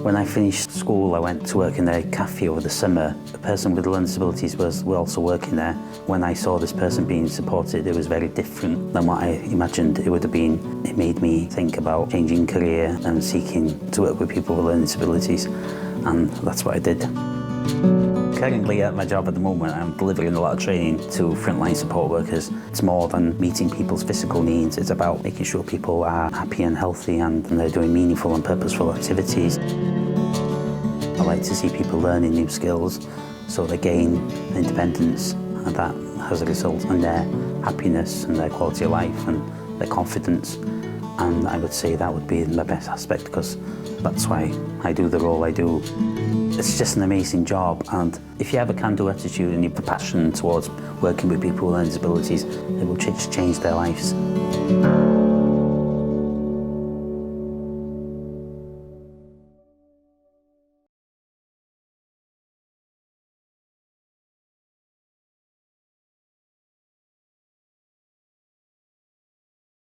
When I finished school, I went to work in a cafe over the summer. The person with learning disabilities was also working there. When I saw this person being supported, it was very different than what I imagined it would have been. It made me think about changing career and seeking to work with people with learning disabilities, and that's what I did. Currently at my job at the moment, I'm delivering a lot of training to frontline support workers. It's more than meeting people's physical needs. It's about making sure people are happy and healthy and they're doing meaningful and purposeful activities. I like to see people learning new skills so they gain independence, and that has a result in their happiness and their quality of life and their confidence. And I would say that would be my best aspect, because that's why I do the role I do. It's just an amazing job, and if you have a can-do attitude and you have a passion towards working with people with learning disabilities, it will change their lives.